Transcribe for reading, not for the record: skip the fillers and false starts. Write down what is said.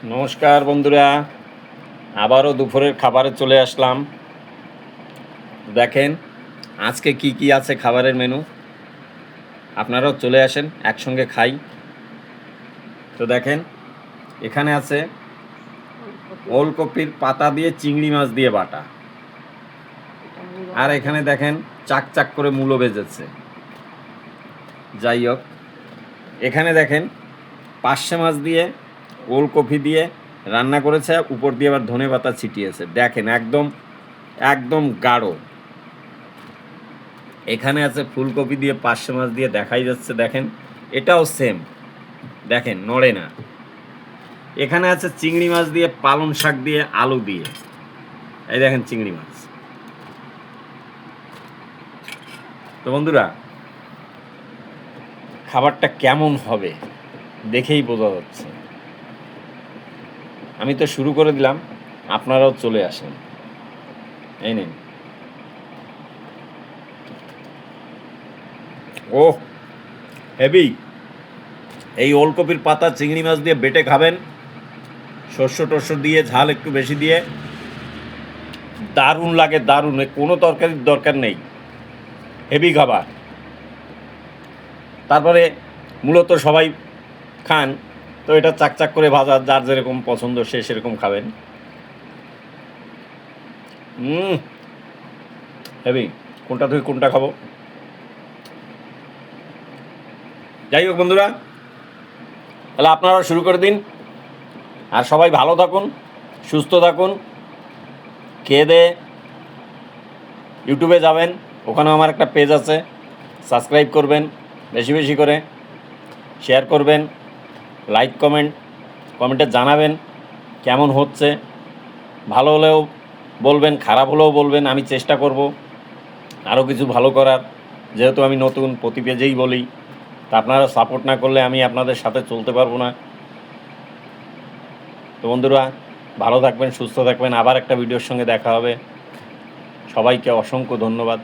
নমস্কার বন্ধুরা, আবারও দুপুরের খাবারে চলে আসলাম। দেখেন আজকে কি কি আছে খাবারের মেনু। আপনারাও চলে আসেন, একসঙ্গে খাই। তো দেখেন এখানে আছে ওলকপির পাতা দিয়ে চিংড়ি মাছ দিয়ে বাটা, আর এখানে দেখেন চাক চাক করে মূলো ভেজেছে। যাই হোক, এখানে দেখেন পার্শে মাছ দিয়ে ওলকপি দিয়ে রান্না করেছে, উপর দিয়ে আবার ধনে পাতা ছিটিয়েছে। দেখেন একদম একদম গাঢ়। এখানে আছে ফুলকপি দিয়ে পার্শে মাছ দিয়ে, দেখাই যাচ্ছে। দেখেন এটাও সেম, দেখেন নড়ে না। এখানে আছে চিংড়ি মাছ দিয়ে পালং শাক দিয়ে আলু দিয়ে, এই দেখেন চিংড়ি মাছ। তো বন্ধুরা, খাবারটা কেমন হবে দেখেই বোঝা যাচ্ছে। আমি তো শুরু করে দিলাম, আপনারাও চলে আসেন। এই নিন। ওহ হেভি! এই ওলকপির পাতা চিংড়ি মাছ দিয়ে বেটে খাবেন, শস্য টস্য দিয়ে, ঝাল একটু বেশি দিয়ে, দারুণ লাগে, দারুণ। কোনো তরকারির দরকার নেই, হেভি খাবার। তারপরে মূলত সবাই খান, তো এটা চাক চাক করে ভাজা, যার যেরকম পছন্দ সে সেরকম খাবেন। হেভি। কোনটা থেকে কোনটা খাবো? যাই হোক বন্ধুরা, তাহলে আপনারা শুরু করে দিন। আর সবাই ভালো থাকুন, সুস্থ থাকুন। খেয়ে দিয়ে ইউটিউবে যাবেন, ওখানেও আমার একটা পেজ আছে, সাবস্ক্রাইব করবেন, বেশি বেশি করে শেয়ার করবেন, লাইক কমেন্টে জানাবেন কেমন হচ্ছে। ভালো হলেও বলবেন, খারাপ হলেও বলবেন, আমি চেষ্টা করব আরও কিছু ভালো করার। যেহেতু আমি নতুন, প্রতি পেজেই বলি, তা আপনারা সাপোর্ট না করলে আমি আপনাদের সাথে চলতে পারবো না। তো বন্ধুরা, ভালো থাকবেন, সুস্থ থাকবেন। আবার একটা ভিডিওর সঙ্গে দেখা হবে। সবাইকে অসংখ্য ধন্যবাদ।